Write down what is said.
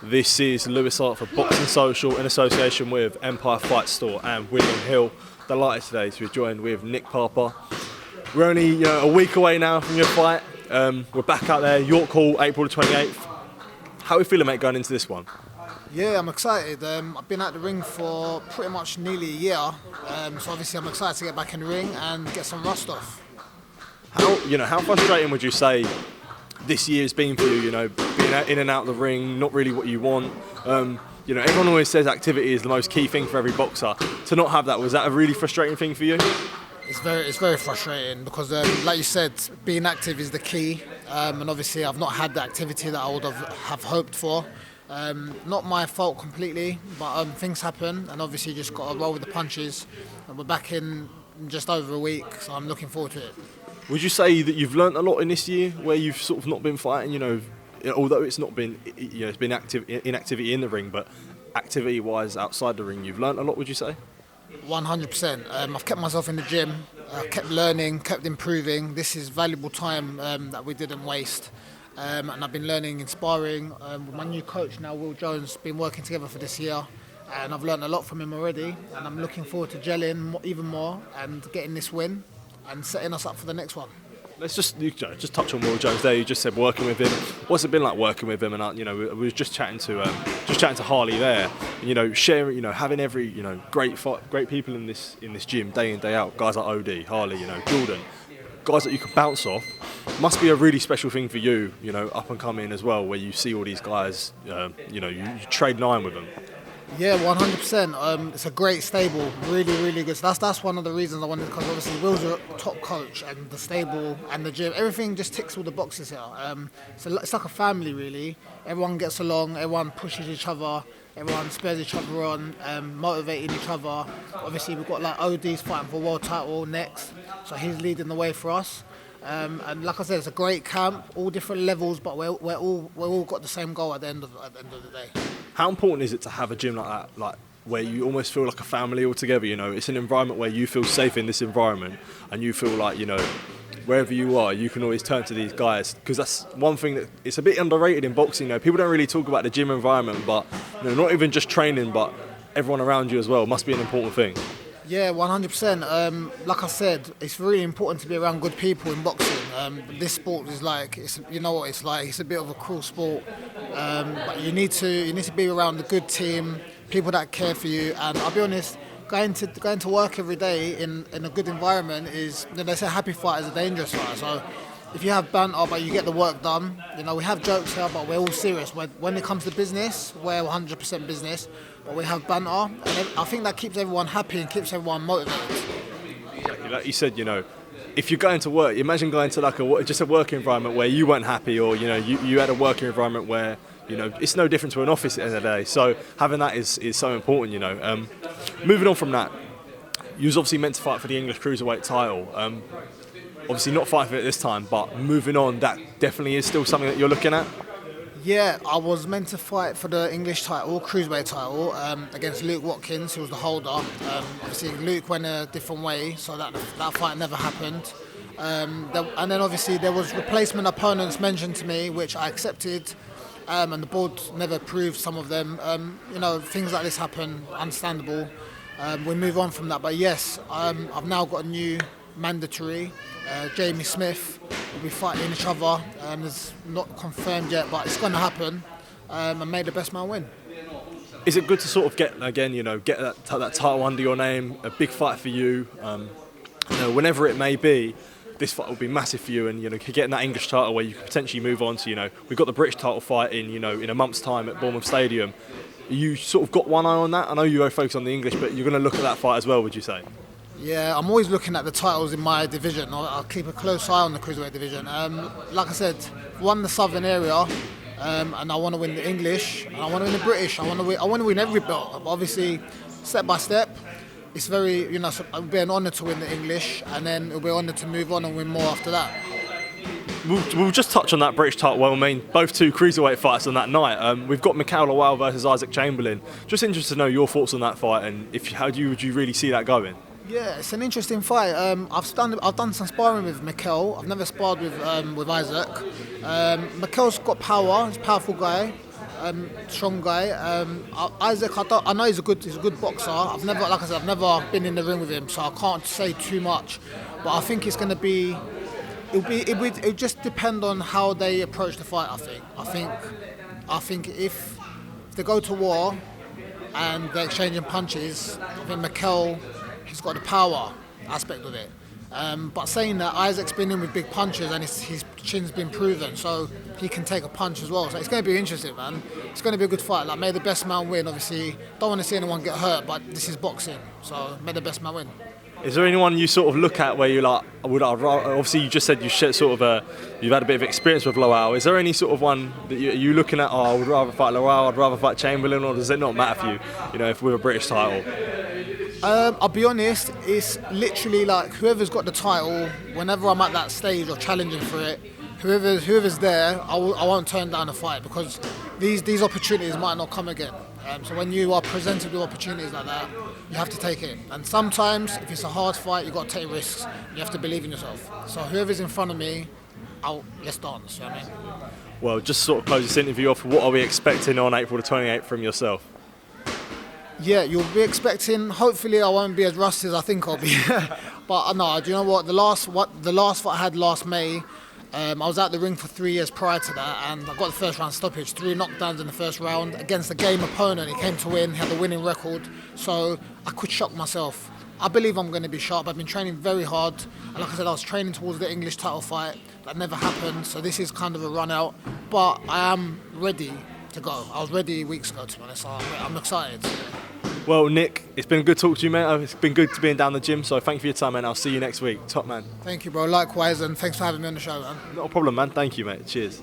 This is Lewis Hart for Boxing Social in association with Empire Fight Store and William Hill. Delighted today to be joined with Nick Parpa. We're only a week away now from your fight. We're back out there, York Hall, April the 28th. How are we feeling, mate, going into this one? Yeah, I'm excited. I've been at the ring for pretty much nearly a year, so obviously I'm excited to get back in the ring and get some rust off. How frustrating would you say this year's been for you? Being in and out of the ring, not really what you want. Everyone always says activity is the most key thing for every boxer. To not have that, was that a really frustrating thing for you? It's very frustrating because, like you said, being active is the key, and obviously I've not had the activity that I would have hoped for. Not my fault completely, but things happen, and obviously you just got to roll with the punches. And we're back in just over a week, so I'm looking forward to it. Would you say that you've learnt a lot in this year, where you've sort of not been fighting? Although it's not been, it's been inactivity in the ring, but activity-wise outside the ring, you've learnt a lot. Would you say? 100%. I've kept myself in the gym, kept learning, kept improving. This is valuable time that we didn't waste. And I've been learning and sparring with my new coach now, Will Jones. Been working together for this year, and I've learned a lot from him already. And I'm looking forward to gelling even more and getting this win and setting us up for the next one. Let's just touch on Will Jones there. You just said working with him. What's it been like working with him? And we were just chatting to Harley there. And, sharing, having every great people in this gym day in day out. Guys like OD, Harley, Jordan, guys that you can bounce off. Must be a really special thing for you, up and coming as well, where you see all these guys. You trade nine with them. Yeah, 100%. It's a great stable, really, really good. So that's one of the reasons I wanted, because obviously Will's a top coach, and the stable and the gym, everything just ticks all the boxes here. So it's like a family, really. Everyone gets along, everyone pushes each other, everyone spurs each other on, motivating each other. Obviously, we've got like OD's fighting for world title next, so he's leading the way for us. And like I said, it's a great camp, all different levels, but we're all got the same goal at the end of the day. How important is it to have a gym like that, like where you almost feel like a family all together? It's an environment where you feel safe in this environment, and you feel like wherever you are, you can always turn to these guys, because that's one thing that it's a bit underrated in boxing. People don't really talk about the gym environment, but not even just training, but everyone around you as well must be an important thing. Yeah, 100%. Like I said, it's really important to be around good people in boxing. This sport is like, it's a bit of a cruel sport. But you need to be around a good team, people that care for you. And I'll be honest, going to work every day in a good environment is, they say happy fighter is a dangerous fighter. So if you have banter but you get the work done, we have jokes here, but we're all serious. When it comes to business, we're 100% business, but we have banter, and I think that keeps everyone happy and keeps everyone motivated. Exactly, like you said, if you're going to work, imagine going to just a working environment where you weren't happy, or you had a working environment where it's no different to an office at the end of the day. So having that is so important. Moving on from that, you was obviously meant to fight for the English cruiserweight title. Obviously not fighting for it this time, but moving on, that definitely is still something that you're looking at. Yeah, I was meant to fight for the English title, cruiserweight title, against Luke Watkins, who was the holder. Obviously, Luke went a different way, so that fight never happened. And then obviously there was replacement opponents mentioned to me, which I accepted, and the board never approved some of them. Things like this happen, understandable. We move on from that, but yes, I've now got a new mandatory. Jamie Smith will be fighting each other, and it's not confirmed yet, but it's going to happen, and may the best man win. Is it good to sort of get that title under your name, a big fight for you, whenever it may be? This fight will be massive for you, and getting that English title where you could potentially move on to, we've got the British title fight in a month's time at Bournemouth Stadium. You sort of got one eye on that. I know you focus on the English, but you're going to look at that fight as well, would you say? Yeah, I'm always looking at the titles in my division. I'll keep a close eye on the cruiserweight division. Like I said, won the southern area, and I want to win the English, and I want to win the British. I want to win every belt. Obviously, step by step. It's it'll be an honour to win the English, and then it'll be an honour to move on and win more after that. We'll just touch on that British title. Well, both two cruiserweight fights on that night. We've got Mikael Lawal versus Isaac Chamberlain. Just interested to know your thoughts on that fight, and would you really see that going? Yeah, it's an interesting fight. I've done some sparring with Mikael. I've never sparred with Isaac. Mikael's got power. He's a powerful guy. strong guy. Isaac, I know he's a good boxer. Like I said, I've never been in the ring with him, so I can't say too much. But I think it's going to be. It'll just depend on how they approach the fight. I think if they go to war and they're exchanging punches, I think Mikael, he's got the power aspect of it. But saying that, Isaac's been in with big punches and his chin's been proven, so he can take a punch as well. So it's going to be interesting, man. It's going to be a good fight. Like, may the best man win. Obviously, don't want to see anyone get hurt, but this is boxing, so may the best man win. Is there anyone you sort of look at where you're like, obviously you just said you've had a bit of experience with Lawal. Is there any sort of one that you looking at? Oh, I would rather fight Lawal, I'd rather fight Chamberlain, or does it not matter for you? You know, if we're a British title. I'll be honest, it's literally like whoever's got the title, whenever I'm at that stage or challenging for it, whoever's there, I won't turn down a fight, because these opportunities might not come again. So when you are presented with opportunities like that, you have to take it. And sometimes, if it's a hard fight, you've got to take risks. You have to believe in yourself. So whoever's in front of me, let's dance, you know what I mean? Well, just sort of close this interview off, what are we expecting on April the 28th from yourself? Yeah, you'll be expecting, hopefully I won't be as rusty as I think I'll be. But no, do you know what? The last fight I had last May, I was out the ring for 3 years prior to that, and I got the first round stoppage, 3 knockdowns in the first round against a game opponent. He came to win, he had the winning record, so I could shock myself. I believe I'm going to be sharp. I've been training very hard, and like I said, I was training towards the English title fight. That never happened, so this is kind of a run out, but I am ready to go. I was ready weeks ago, to be honest, so I'm excited. Well, Nick, it's been good talking to you, mate. It's been good to being down the gym, so thank you for your time, man. I'll see you next week. Top man. Thank you, bro. Likewise, and thanks for having me on the show, man. Not a problem, man. Thank you, mate. Cheers.